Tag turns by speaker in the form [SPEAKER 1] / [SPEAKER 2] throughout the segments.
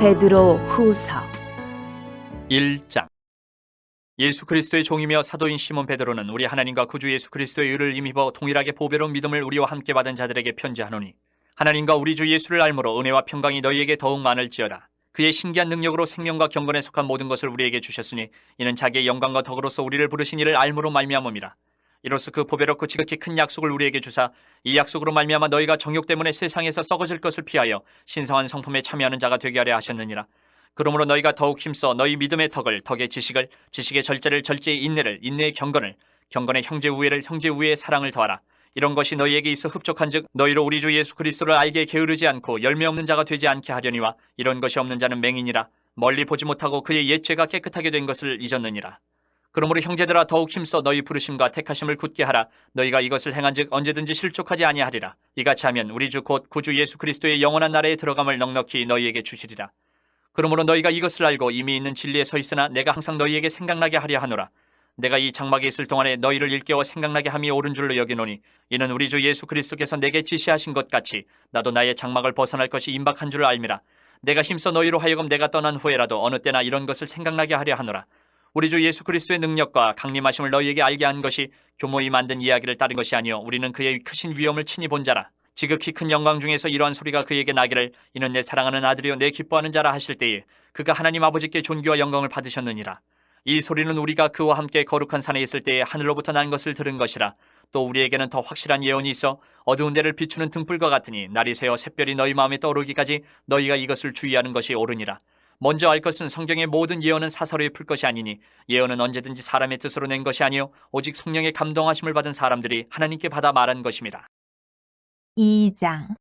[SPEAKER 1] 베드로 후서
[SPEAKER 2] 1장. 예수 그리스도의 종이며 사도인 시몬 베드로는 우리 하나님과 구주 예수 그리스도의 의를 힘입어 동일하게 보배로운 믿음을 우리와 함께 받은 자들에게 편지하노니, 하나님과 우리 주 예수를 알므로 은혜와 평강이 너희에게 더욱 많을지어다. 그의 신기한 능력으로 생명과 경건에 속한 모든 것을 우리에게 주셨으니 이는 자기의 영광과 덕으로서 우리를 부르신 이를 알므로 말미암음이라. 이로써 그 보배롭고 지극히 큰 약속을 우리에게 주사 이 약속으로 말미암아 너희가 정욕 때문에 세상에서 썩어질 것을 피하여 신성한 성품에 참여하는 자가 되게 하려 하셨느니라. 그러므로 너희가 더욱 힘써 너희 믿음의 덕을, 덕의 지식을, 지식의 절제를, 절제의 인내를, 인내의 경건을, 경건의 형제 우애를, 형제 우애의 사랑을 더하라. 이런 것이 너희에게 있어 흡족한즉 너희로 우리 주 예수 그리스도를 알게 게으르지 않고 열매 없는 자가 되지 않게 하려니와, 이런 것이 없는 자는 맹인이라 멀리 보지 못하고 그의 옛 죄가 깨끗하게 된 것을 잊었느니라. 그러므로 형제들아, 더욱 힘써 너희 부르심과 택하심을 굳게 하라. 너희가 이것을 행한즉 언제든지 실족하지 아니하리라. 이같이 하면 우리 주 곧 구주 예수 그리스도의 영원한 나라에 들어감을 넉넉히 너희에게 주시리라. 그러므로 너희가 이것을 알고 이미 있는 진리에 서 있으나 내가 항상 너희에게 생각나게 하려 하노라. 내가 이 장막에 있을 동안에 너희를 일깨워 생각나게 함이 옳은 줄로 여기노니, 이는 우리 주 예수 그리스도께서 내게 지시하신 것 같이 나도 나의 장막을 벗어날 것이 임박한 줄을 알미라. 내가 힘써 너희로 하여금 내가 떠난 후에라도 어느 때나 이런 것을 생각나게 하려 하노라. 우리 주 예수 그리스도의 능력과 강림하심을 너희에게 알게 한 것이 교모이 만든 이야기를 따른 것이 아니요 우리는 그의 크신 위엄을 친히 본 자라. 지극히 큰 영광 중에서 이러한 소리가 그에게 나기를, 이는 내 사랑하는 아들이요 내 기뻐하는 자라 하실 때에 그가 하나님 아버지께 존귀와 영광을 받으셨느니라. 이 소리는 우리가 그와 함께 거룩한 산에 있을 때에 하늘로부터 난 것을 들은 것이라. 또 우리에게는 더 확실한 예언이 있어 어두운 데를 비추는 등불과 같으니 날이 새어 샛별이 너희 마음에 떠오르기까지 너희가 이것을 주의하는 것이 옳으니라. 먼저 알 것은 성경의 모든 예언은 사사로이 풀 것이 아니니, 예언은 언제든지 사람의 뜻으로 낸 것이 아니요 오직 성령의 감동하심을 받은 사람들이 하나님께 받아 말한 것임이라.
[SPEAKER 1] 2장.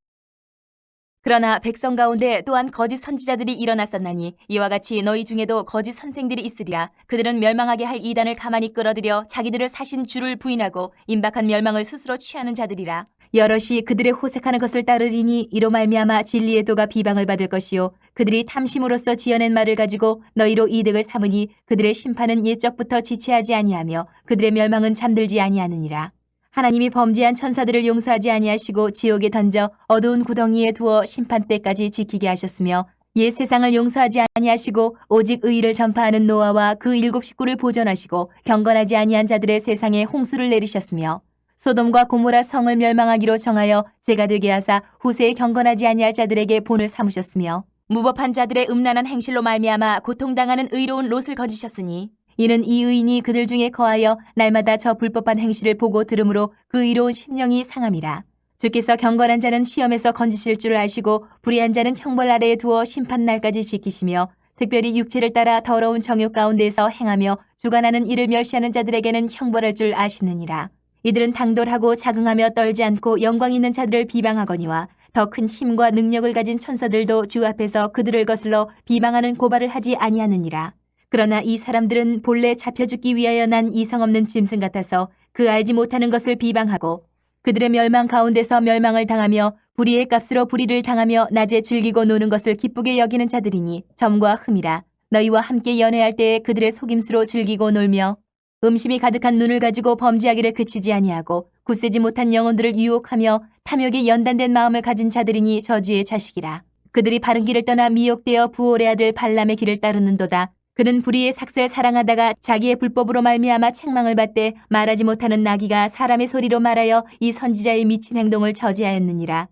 [SPEAKER 1] 그러나 백성 가운데 또한 거짓 선지자들이 일어났었나니 이와 같이 너희 중에도 거짓 선생들이 있으리라. 그들은 멸망하게 할 이단을 가만히 끌어들여 자기들을 사신 주를 부인하고 임박한 멸망을 스스로 취하는 자들이라. 여럿이 그들의 호색하는 것을 따르리니 이로 말미암아 진리의 도가 비방을 받을 것이요 그들이 탐심으로써 지어낸 말을 가지고 너희로 이득을 삼으니 그들의 심판은 옛적부터 지체하지 아니하며 그들의 멸망은 잠들지 아니하느니라. 하나님이 범죄한 천사들을 용서하지 아니하시고 지옥에 던져 어두운 구덩이에 두어 심판 때까지 지키게 하셨으며, 옛 세상을 용서하지 아니하시고 오직 의의를 전파하는 노아와 그 7 식구를 보존하시고 경건하지 아니한 자들의 세상에 홍수를 내리셨으며, 소돔과 고모라 성을 멸망하기로 정하여 죄가 되게 하사 후세에 경건하지 아니할 자들에게 본을 삼으셨으며, 무법한 자들의 음란한 행실로 말미암아 고통당하는 의로운 롯을 거지셨으니, 이는 이 의인이 그들 중에 거하여 날마다 저 불법한 행실을 보고 들으므로 그 의로운 심령이 상함이라. 주께서 경건한 자는 시험에서 건지실 줄을 아시고 불의한 자는 형벌 아래에 두어 심판날까지 지키시며, 특별히 육체를 따라 더러운 정욕 가운데에서 행하며 주관하는 이를 멸시하는 자들에게는 형벌할 줄 아시느니라. 이들은 당돌하고 자긍하며 떨지 않고 영광 있는 자들을 비방하거니와 더 큰 힘과 능력을 가진 천사들도 주 앞에서 그들을 거슬러 비방하는 고발을 하지 아니하느니라. 그러나 이 사람들은 본래 잡혀 죽기 위하여 난 이성 없는 짐승 같아서 그 알지 못하는 것을 비방하고 그들의 멸망 가운데서 멸망을 당하며 불의의 값으로 불의를 당하며 낮에 즐기고 노는 것을 기쁘게 여기는 자들이니 점과 흠이라. 너희와 함께 연애할 때에 그들의 속임수로 즐기고 놀며 음심이 가득한 눈을 가지고 범죄하기를 그치지 아니하고 굳세지 못한 영혼들을 유혹하며 탐욕에 연단된 마음을 가진 자들이니 저주의 자식이라. 그들이 바른 길을 떠나 미혹되어 부올의 아들 발람의 길을 따르는도다. 그는 불의의 삭슬 사랑하다가 자기의 불법으로 말미암아 책망을 받되 말하지 못하는 나귀가 사람의 소리로 말하여 이 선지자의 미친 행동을 저지하였느니라.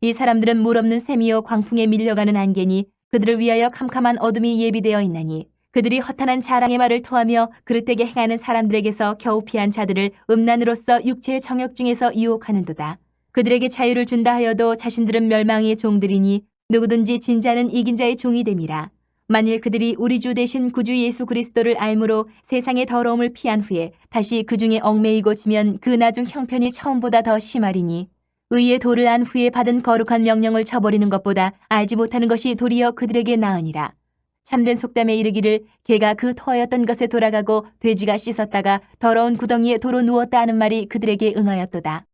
[SPEAKER 1] 이 사람들은 물 없는 샘이요 광풍에 밀려가는 안개니 그들을 위하여 캄캄한 어둠이 예비되어 있나니, 그들이 허탄한 자랑의 말을 토하며 그릇되게 행하는 사람들에게서 겨우 피한 자들을 음란으로써 육체의 정욕 중에서 유혹하는도다. 그들에게 자유를 준다 하여도 자신들은 멸망의 종들이니 누구든지 진자는 이긴 자의 종이 됨이라. 만일 그들이 우리 주 대신 구주 예수 그리스도를 알므로 세상의 더러움을 피한 후에 다시 그 중에 얽매이고 지면 그 나중 형편이 처음보다 더 심하리니, 의의 도를 안 후에 받은 거룩한 명령을 저버리는 것보다 알지 못하는 것이 도리어 그들에게 나으니라. 참된 속담에 이르기를 개가 그 터였던 것에 돌아가고 돼지가 씻었다가 더러운 구덩이에 도로 누웠다 하는 말이 그들에게 응하였도다.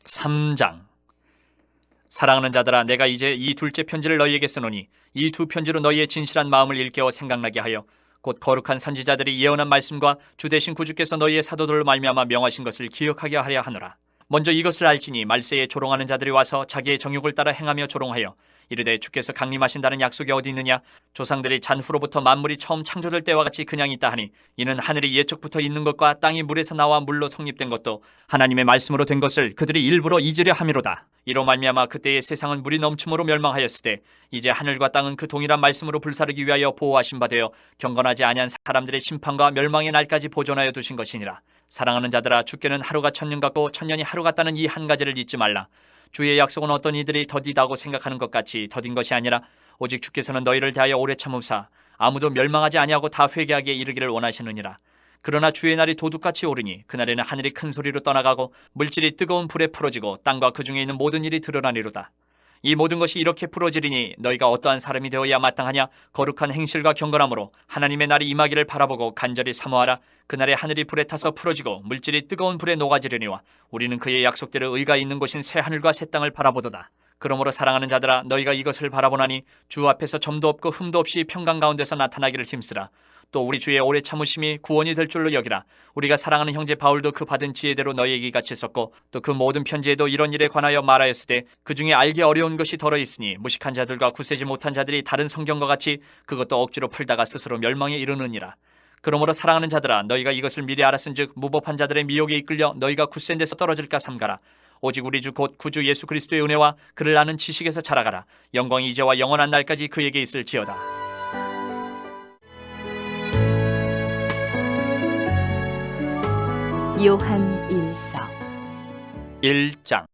[SPEAKER 2] 3장. 사랑하는 자들아, 내가 이제 이 둘째 편지를 너희에게 쓰노니 이 두 편지로 너희의 진실한 마음을 일깨워 생각나게 하여 곧 거룩한 선지자들이 예언한 말씀과 주 대신 구주께서 너희의 사도들로 말미암아 명하신 것을 기억하게 하려 하노라. 먼저 이것을 알지니 말세에 조롱하는 자들이 와서 자기의 정욕을 따라 행하며 조롱하여 이르되 주께서 강림하신다는 약속이 어디 있느냐? 조상들이 잔후로부터 만물이 처음 창조될 때와 같이 그냥 있다 하니 이는 하늘이 예적부터 있는 것과 땅이 물에서 나와 물로 성립된 것도 하나님의 말씀으로 된 것을 그들이 일부러 잊으려 함이로다. 이로 말미암아 그때의 세상은 물이 넘침으로 멸망하였으되 이제 하늘과 땅은 그 동일한 말씀으로 불사르기 위하여 보호하신 바 되어 경건하지 아니한 사람들의 심판과 멸망의 날까지 보존하여 두신 것이니라. 사랑하는 자들아, 주께는 하루가 천년 같고 천년이 하루 같다는 이 한 가지를 잊지 말라. 주의 약속은 어떤 이들이 더디다고 생각하는 것 같이 더딘 것이 아니라 오직 주께서는 너희를 대하여 오래 참으사 아무도 멸망하지 아니하고 다 회개하기에 이르기를 원하시느니라. 그러나 주의 날이 도둑같이 오르니 그날에는 하늘이 큰 소리로 떠나가고 물질이 뜨거운 불에 풀어지고 땅과 그 중에 있는 모든 일이 드러나리로다. 이 모든 것이 이렇게 풀어지리니 너희가 어떠한 사람이 되어야 마땅하냐? 거룩한 행실과 경건함으로 하나님의 날이 임하기를 바라보고 간절히 사모하라. 그날에 하늘이 불에 타서 풀어지고 물질이 뜨거운 불에 녹아지려니와 우리는 그의 약속대로 의가 있는 곳인 새 하늘과 새 땅을 바라보도다. 그러므로 사랑하는 자들아, 너희가 이것을 바라보나니 주 앞에서 점도 없고 흠도 없이 평강 가운데서 나타나기를 힘쓰라. 또 우리 주의 오래 참으심이 구원이 될 줄로 여기라. 우리가 사랑하는 형제 바울도 그 받은 지혜대로 너희에게 같이 썼고 또 그 모든 편지에도 이런 일에 관하여 말하였으되 그 중에 알기 어려운 것이 덜어 있으니 무식한 자들과 굳세지 못한 자들이 다른 성경과 같이 그것도 억지로 풀다가 스스로 멸망에 이르느니라. 그러므로 사랑하는 자들아, 너희가 이것을 미리 알았은즉 무법한 자들의 미혹에 이끌려 너희가 굳센 데서 떨어질까 삼가라. 오직 우리 주 곧 구주 예수 그리스도의 은혜와 그를 아는 지식에서 자라가라. 영광이 이제와 영원한 날까지 그에게 있을지어다.
[SPEAKER 1] 요한 1서
[SPEAKER 2] 1장.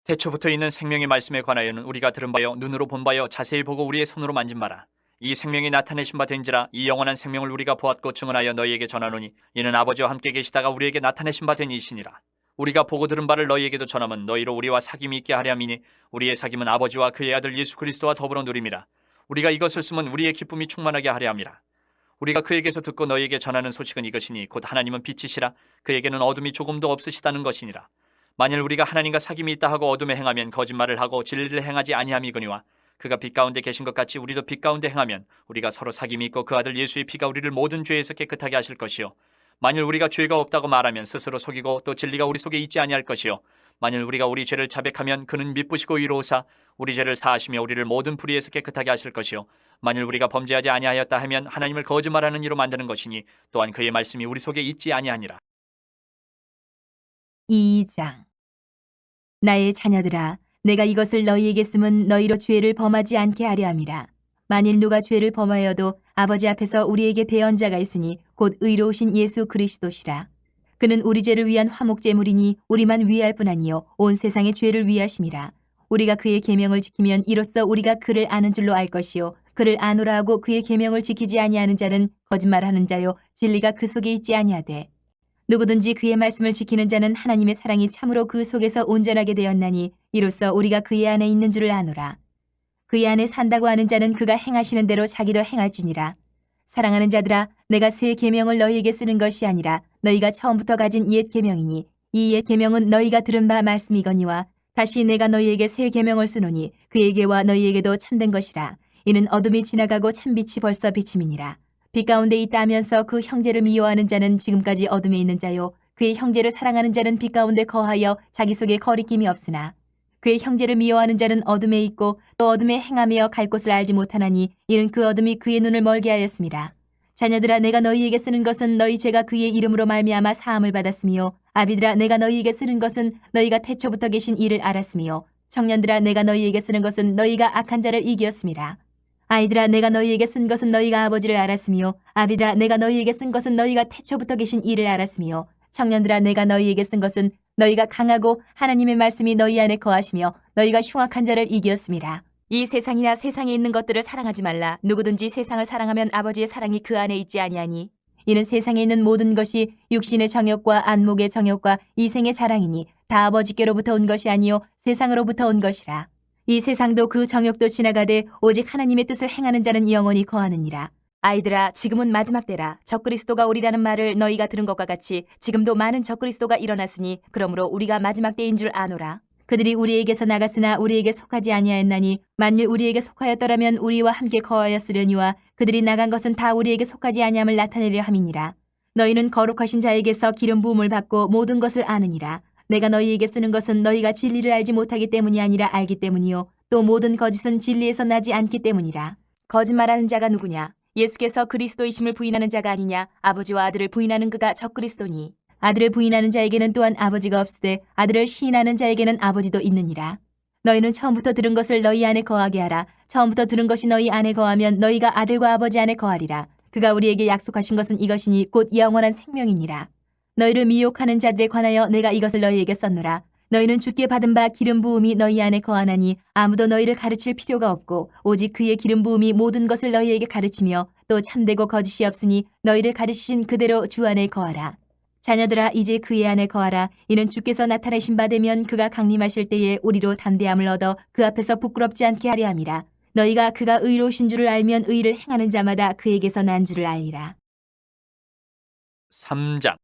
[SPEAKER 2] 태초부터 있는 생명의 말씀에 관하여는 우리가 들은 바요 눈으로 본 바요 자세히 보고 우리의 손으로 만진 바라. 이 생명이 나타내신 바 된지라. 이 영원한 생명을 우리가 보았고 증언하여 너희에게 전하노니 이는 아버지와 함께 계시다가 우리에게 나타내신 바 된 이시니라. 우리가 보고 들은 바를 너희에게도 전하면 너희로 우리와 사귐이 있게 하려 함이니 우리의 사귐은 아버지와 그의 아들 예수 그리스도와 더불어 누림이라. 우리가 이것을 쓰면 우리의 기쁨이 충만하게 하려 함이라. 우리가 그에게서 듣고 너희에게 전하는 소식은 이것이니 곧 하나님은 빛이시라. 그에게는 어둠이 조금도 없으시다는 것이니라. 만일 우리가 하나님과 사귐이 있다 하고 어둠에 행하면 거짓말을 하고 진리를 행하지 아니함이거니와 그가 빛 가운데 계신 것 같이 우리도 빛 가운데 행하면 우리가 서로 사귐이 있고 그 아들 예수의 피가 우리를 모든 죄에서 깨끗하게 하실 것이요 만일 우리가 죄가 없다고 말하면 스스로 속이고 또 진리가 우리 속에 있지 아니할 것이요 만일 우리가 우리 죄를 자백하면 그는 미쁘시고 의로우사 우리 죄를 사하시며 우리를 모든 불의에서 깨끗하게 하실 것이요 만일 우리가 범죄하지 아니하였다 하면 하나님을 거짓말하는 이로 만드는 것이니 또한 그의 말씀이 우리 속에 있지 아니하니라.
[SPEAKER 1] 2장. 나의 자녀들아, 내가 이것을 너희에게 쓰면 너희로 죄를 범하지 않게 하려 함이라. 만일 누가 죄를 범하여도 아버지 앞에서 우리에게 대언자가 있으니 곧 의로우신 예수 그리스도시라. 그는 우리 죄를 위한 화목제물이니 우리만 위할 뿐 아니요 온 세상의 죄를 위하심이라. 우리가 그의 계명을 지키면 이로써 우리가 그를 아는 줄로 알 것이요 그를 아노라 하고 그의 계명을 지키지 아니하는 자는 거짓말하는 자요 진리가 그 속에 있지 아니하되 누구든지 그의 말씀을 지키는 자는 하나님의 사랑이 참으로 그 속에서 온전하게 되었나니 이로써 우리가 그의 안에 있는 줄을 아노라. 그의 안에 산다고 하는 자는 그가 행하시는 대로 자기도 행할지니라. 사랑하는 자들아, 내가 새 계명을 너희에게 쓰는 것이 아니라 너희가 처음부터 가진 옛 계명이니 이 옛 계명은 너희가 들은 바 말씀이거니와 다시 내가 너희에게 새 계명을 쓰노니 그에게와 너희에게도 참된 것이라. 이는 어둠이 지나가고 참빛이 벌써 비침이니라. 빛 가운데 있다 하면서 그 형제를 미워하는 자는 지금까지 어둠에 있는 자요 그의 형제를 사랑하는 자는 빛 가운데 거하여 자기 속에 거리낌이 없으나 그의 형제를 미워하는 자는 어둠에 있고 또 어둠에 행하며 갈 곳을 알지 못하나니 이는 그 어둠이 그의 눈을 멀게 하였습니다. 자녀들아, 내가 너희에게 쓰는 것은 너희 죄가 그의 이름으로 말미암아 사함을 받았으며 아비들아, 내가 너희에게 쓰는 것은 너희가 태초부터 계신 이를 알았으며 청년들아, 내가 너희에게 쓰는 것은 너희가 악한 자를 이기었습니다. 아이들아, 내가 너희에게 쓴 것은 너희가 아버지를 알았으며 아비들아, 내가 너희에게 쓴 것은 너희가 태초부터 계신 이를 알았으며 청년들아, 내가 너희에게 쓴 것은 너희가 강하고 하나님의 말씀이 너희 안에 거하시며 너희가 흉악한 자를 이기었습니다. 이 세상이나 세상에 있는 것들을 사랑하지 말라. 누구든지 세상을 사랑하면 아버지의 사랑이 그 안에 있지 아니하니 이는 세상에 있는 모든 것이 육신의 정욕과 안목의 정욕과 이생의 자랑이니 다 아버지께로부터 온 것이 아니요 세상으로부터 온 것이라. 이 세상도 그 정욕도 지나가되 오직 하나님의 뜻을 행하는 자는 영원히 거하느니라. 아이들아, 지금은 마지막 때라. 적그리스도가 오리라는 말을 너희가 들은 것과 같이 지금도 많은 적그리스도가 일어났으니 그러므로 우리가 마지막 때인 줄 아노라. 그들이 우리에게서 나갔으나 우리에게 속하지 아니하였나니 만일 우리에게 속하였더라면 우리와 함께 거하였으려니와 그들이 나간 것은 다 우리에게 속하지 아니함을 나타내려 함이니라. 너희는 거룩하신 자에게서 기름 부음을 받고 모든 것을 아느니라. 내가 너희에게 쓰는 것은 너희가 진리를 알지 못하기 때문이 아니라 알기 때문이요 또 모든 거짓은 진리에서 나지 않기 때문이라. 거짓말하는 자가 누구냐? 예수께서 그리스도이심을 부인하는 자가 아니냐? 아버지와 아들을 부인하는 그가 적그리스도니. 아들을 부인하는 자에게는 또한 아버지가 없으되 아들을 시인하는 자에게는 아버지도 있느니라. 너희는 처음부터 들은 것을 너희 안에 거하게 하라. 처음부터 들은 것이 너희 안에 거하면 너희가 아들과 아버지 안에 거하리라. 그가 우리에게 약속하신 것은 이것이니 곧 영원한 생명이니라. 너희를 미혹하는 자들에 관하여 내가 이것을 너희에게 썼노라. 너희는 주께 받은 바 기름 부음이 너희 안에 거하나니 아무도 너희를 가르칠 필요가 없고 오직 그의 기름 부음이 모든 것을 너희에게 가르치며 또 참되고 거짓이 없으니 너희를 가르치신 그대로 주 안에 거하라. 자녀들아 이제 그의 안에 거하라. 이는 주께서 나타내신 바 되면 그가 강림하실 때에 우리로 담대함을 얻어 그 앞에서 부끄럽지 않게 하려 함이라. 너희가 그가 의로우신 줄을 알면 의를 행하는 자마다 그에게서 난 줄을 알리라.
[SPEAKER 2] 3장.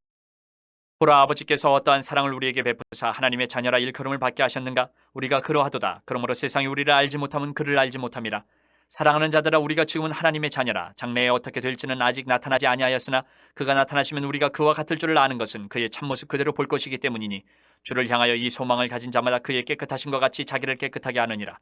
[SPEAKER 2] 보라, 아버지께서 어떠한 사랑을 우리에게 베푸사 하나님의 자녀라 일컬음을 받게 하셨는가? 우리가 그러하도다. 그러므로 세상이 우리를 알지 못하면 그를 알지 못함이라. 사랑하는 자들아, 우리가 지금은 하나님의 자녀라. 장래에 어떻게 될지는 아직 나타나지 아니하였으나 그가 나타나시면 우리가 그와 같을 줄을 아는 것은 그의 참모습 그대로 볼 것이기 때문이니 주를 향하여 이 소망을 가진 자마다 그의 깨끗하심과 같이 자기를 깨끗하게 하느니라.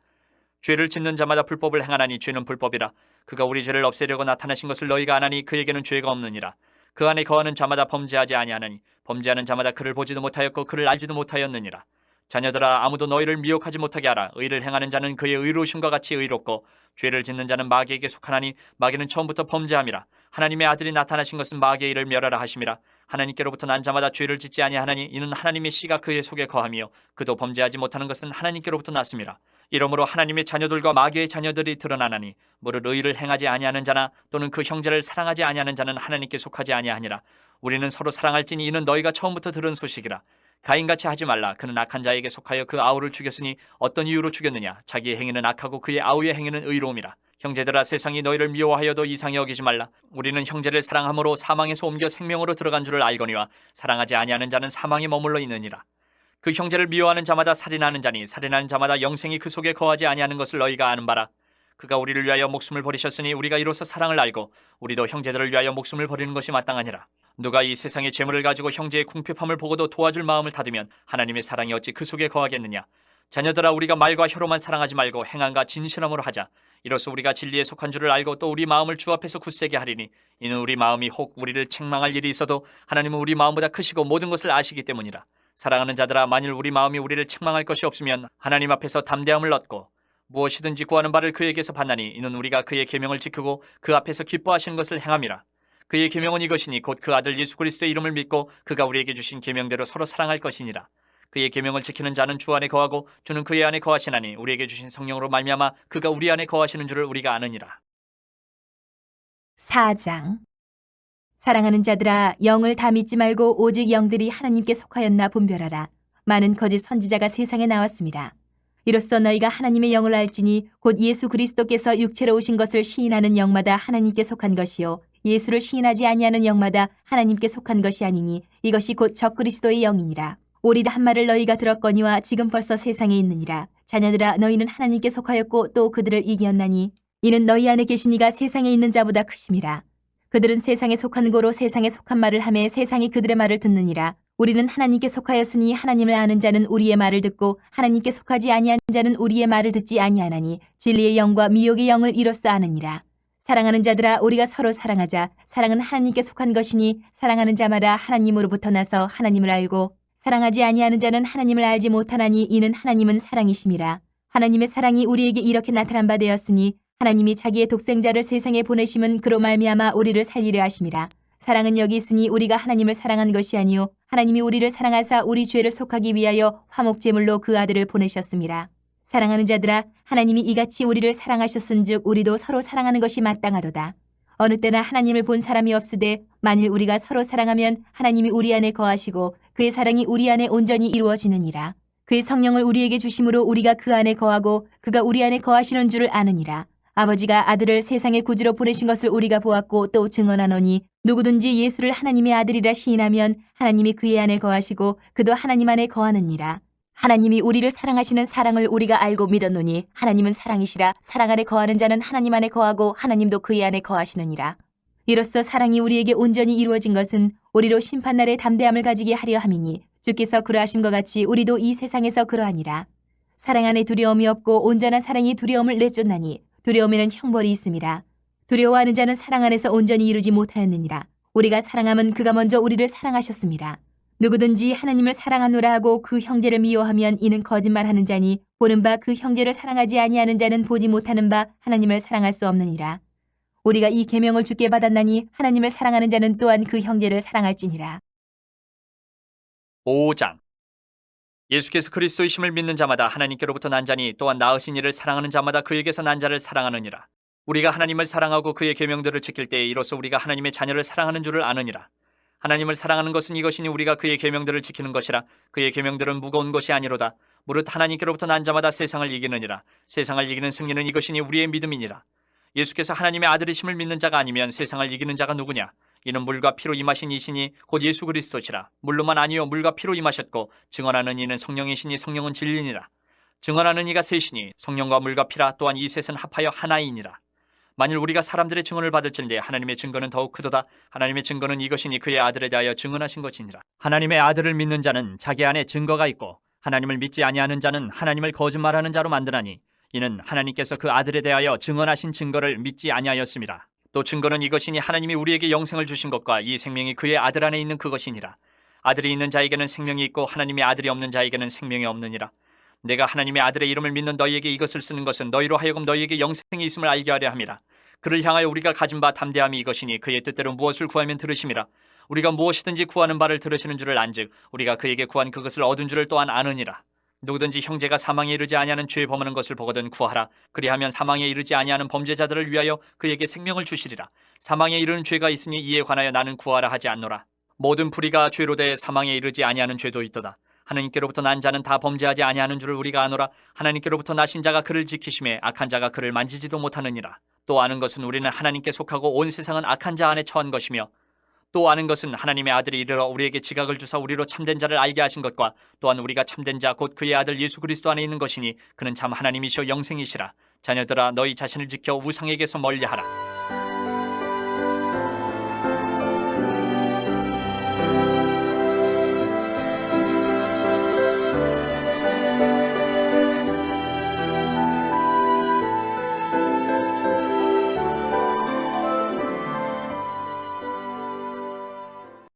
[SPEAKER 2] 죄를 짓는 자마다 불법을 행하나니 죄는 불법이라. 그가 우리 죄를 없애려고 나타나신 것을 너희가 아나니 그에게는 죄가 없느니라. 그 안에 거하는 자마다 범죄하지 아니하나니 범죄하는 자마다 그를 보지도 못하였고 그를 알지도 못하였느니라. 자녀들아, 아무도 너희를 미혹하지 못하게 하라. 의를 행하는 자는 그의 의로우심과 같이 의롭고 죄를 짓는 자는 마귀에게 속하나니 마귀는 처음부터 범죄함이라. 하나님의 아들이 나타나신 것은 마귀의 일을 멸하라 하심이라. 하나님께로부터 난 자마다 죄를 짓지 아니하나니 이는 하나님의 씨가 그의 속에 거하며 그도 범죄하지 못하는 것은 하나님께로부터 났음이라. 이러므로 하나님의 자녀들과 마귀의 자녀들이 드러나나니 무릇 의를 행하지 아니하는 자나 또는 그 형제를 사랑하지 아니하는 자는 하나님께 속하지 아니하니라. 우리는 서로 사랑할지니 이는 너희가 처음부터 들은 소식이라. 가인같이 하지 말라. 그는 악한 자에게 속하여 그 아우를 죽였으니 어떤 이유로 죽였느냐? 자기의 행위는 악하고 그의 아우의 행위는 의로움이라. 형제들아, 세상이 너희를 미워하여도 이상히 여기지 말라. 우리는 형제를 사랑함으로 사망에서 옮겨 생명으로 들어간 줄을 알거니와 사랑하지 아니하는 자는 사망에 머물러 있느니라. 그 형제를 미워하는 자마다 살인하는 자니 살인하는 자마다 영생이 그 속에 거하지 아니하는 것을 너희가 아는 바라. 그가 우리를 위하여 목숨을 버리셨으니 우리가 이로써 사랑을 알고 우리도 형제들을 위하여 목숨을 버리는 것이 마땅하니라. 누가 이 세상의 재물을 가지고 형제의 궁핍함을 보고도 도와줄 마음을 닫으면 하나님의 사랑이 어찌 그 속에 거하겠느냐. 자녀들아, 우리가 말과 혀로만 사랑하지 말고 행함과 진실함으로 하자. 이로써 우리가 진리에 속한 줄을 알고 또 우리 마음을 주 앞에서 굳세게 하리니 이는 우리 마음이 혹 우리를 책망할 일이 있어도 하나님은 우리 마음보다 크시고 모든 것을 아시기 때문이라. 사랑하는 자들아, 만일 우리 마음이 우리를 책망할 것이 없으면 하나님 앞에서 담대함을 얻고 무엇이든지 구하는 바를 그에게서 받나니 이는 우리가 그의 계명을 지키고 그 앞에서 기뻐하시는 것을 행함이라. 그의 계명은 이것이니 곧 그 아들 예수 그리스도의 이름을 믿고 그가 우리에게 주신 계명대로 서로 사랑할 것이니라. 그의 계명을 지키는 자는 주 안에 거하고 주는 그의 안에 거하시나니 우리에게 주신 성령으로 말미암아 그가 우리 안에 거하시는 줄을 우리가 아느니라.
[SPEAKER 1] 4장. 사랑하는 자들아, 영을 다 믿지 말고 오직 영들이 하나님께 속하였나 분별하라. 많은 거짓 선지자가 세상에 나왔습니다. 이로써 너희가 하나님의 영을 알지니 곧 예수 그리스도께서 육체로 오신 것을 시인하는 영마다 하나님께 속한 것이요 예수를 시인하지 아니하는 영마다 하나님께 속한 것이 아니니 이것이 곧 적그리스도의 영이니라. 오리라 한 말을 너희가 들었거니와 지금 벌써 세상에 있느니라. 자녀들아, 너희는 하나님께 속하였고 또 그들을 이겼나니 이는 너희 안에 계신 이가 세상에 있는 자보다 크심이라. 그들은 세상에 속한 고로 세상에 속한 말을 하매 세상이 그들의 말을 듣느니라. 우리는 하나님께 속하였으니 하나님을 아는 자는 우리의 말을 듣고 하나님께 속하지 아니한 자는 우리의 말을 듣지 아니하나니 진리의 영과 미혹의 영을 이로써 아느니라. 사랑하는 자들아, 우리가 서로 사랑하자. 사랑은 하나님께 속한 것이니 사랑하는 자마다 하나님으로부터 나서 하나님을 알고 사랑하지 아니하는 자는 하나님을 알지 못하나니 이는 하나님은 사랑이심이라. 하나님의 사랑이 우리에게 이렇게 나타난 바 되었으니 하나님이 자기의 독생자를 세상에 보내심은 그로 말미암아 우리를 살리려 하심이라. 사랑은 여기 있으니 우리가 하나님을 사랑한 것이 아니요 하나님이 우리를 사랑하사 우리 죄를 속하기 위하여 화목제물로 그 아들을 보내셨습니다. 사랑하는 자들아, 하나님이 이같이 우리를 사랑하셨은즉 우리도 서로 사랑하는 것이 마땅하도다. 어느 때나 하나님을 본 사람이 없으되 만일 우리가 서로 사랑하면 하나님이 우리 안에 거하시고 그의 사랑이 우리 안에 온전히 이루어지느니라. 그의 성령을 우리에게 주심으로 우리가 그 안에 거하고 그가 우리 안에 거하시는 줄을 아느니라. 아버지가 아들을 세상의 구주로 보내신 것을 우리가 보았고 또 증언하노니 누구든지 예수를 하나님의 아들이라 시인하면 하나님이 그의 안에 거하시고 그도 하나님 안에 거하느니라. 하나님이 우리를 사랑하시는 사랑을 우리가 알고 믿었노니 하나님은 사랑이시라. 사랑 안에 거하는 자는 하나님 안에 거하고 하나님도 그의 안에 거하시느니라. 이로써 사랑이 우리에게 온전히 이루어진 것은 우리로 심판날에 담대함을 가지게 하려 함이니 주께서 그러하신 것 같이 우리도 이 세상에서 그러하니라. 사랑 안에 두려움이 없고 온전한 사랑이 두려움을 내쫓나니 두려움에는 형벌이 있음이라. 두려워하는 자는 사랑 안에서 온전히 이루지 못하였느니라. 우리가 사랑함은 그가 먼저 우리를 사랑하셨습니다. 누구든지 하나님을 사랑하노라 하고 그 형제를 미워하면 이는 거짓말하는 자니 보는 바 그 형제를 사랑하지 아니하는 자는 보지 못하는 바 하나님을 사랑할 수 없느니라. 우리가 이 계명을 주께 받았나니 하나님을 사랑하는 자는 또한 그 형제를 사랑할지니라.
[SPEAKER 2] 5장. 예수께서 그리스도이심을 믿는 자마다 하나님께로부터 난 자니 또한 낳으신 이를 사랑하는 자마다 그에게서 난 자를 사랑하느니라. 우리가 하나님을 사랑하고 그의 계명들을 지킬 때에 이로써 우리가 하나님의 자녀를 사랑하는 줄을 아느니라. 하나님을 사랑하는 것은 이것이니 우리가 그의 계명들을 지키는 것이라. 그의 계명들은 무거운 것이 아니로다. 무릇 하나님께로부터 난 자마다 세상을 이기느니라. 세상을 이기는 승리는 이것이니 우리의 믿음이니라. 예수께서 하나님의 아들이심을 믿는 자가 아니면 세상을 이기는 자가 누구냐? 이는 물과 피로 임하신 이시니 곧 예수 그리스도시라. 물로만 아니요 물과 피로 임하셨고 증언하는 이는 성령이시니 성령은 진리니라. 증언하는 이가 셋이니 성령과 물과 피라. 또한 이 셋은 합하여 하나이니라. 만일 우리가 사람들의 증언을 받을진대 하나님의 증거는 더욱 크도다. 하나님의 증거는 이것이니 그의 아들에 대하여 증언하신 것이니라. 하나님의 아들을 믿는 자는 자기 안에 증거가 있고 하나님을 믿지 아니하는 자는 하나님을 거짓말하는 자로 만드나니 이는 하나님께서 그 아들에 대하여 증언하신 증거를 믿지 아니하였습니다. 또 증거는 이것이니 하나님이 우리에게 영생을 주신 것과 이 생명이 그의 아들 안에 있는 그것이니라. 아들이 있는 자에게는 생명이 있고 하나님의 아들이 없는 자에게는 생명이 없느니라. 내가 하나님의 아들의 이름을 믿는 너희에게 이것을 쓰는 것은 너희로 하여금 너희에게 영생이 있음을 알게 하려 함이라. 그를 향하여 우리가 가진 바 담대함이 이것이니 그의 뜻대로 무엇을 구하면 들으심이라. 우리가 무엇이든지 구하는 바를 들으시는 줄을 안즉 우리가 그에게 구한 그것을 얻은 줄을 또한 아느니라. 누구든지 형제가 사망에 이르지 아니하는 죄 범하는 것을 보거든 구하라. 그리하면 사망에 이르지 아니하는 범죄자들을 위하여 그에게 생명을 주시리라. 사망에 이르는 죄가 있으니 이에 관하여 나는 구하라 하지 않노라. 모든 불의가 죄로 대해 사망에 이르지 아니하는 죄도 있도다. 하나님께로부터 난 자는 다 범죄하지 아니하는 줄을 우리가 아노라. 하나님께로부터 나신 자가 그를 지키심에 악한 자가 그를 만지지도 못하느니라. 또 아는 것은 우리는 하나님께 속하고 온 세상은 악한 자 안에 처한 것이며 또 아는 것은 하나님의 아들이 이르러 우리에게 지각을 주사 우리로 참된 자를 알게 하신 것과 또한 우리가 참된 자 곧 그의 아들 예수 그리스도 안에 있는 것이니 그는 참 하나님이시오 영생이시라. 자녀들아 너희 자신을 지켜 우상에게서 멀리하라.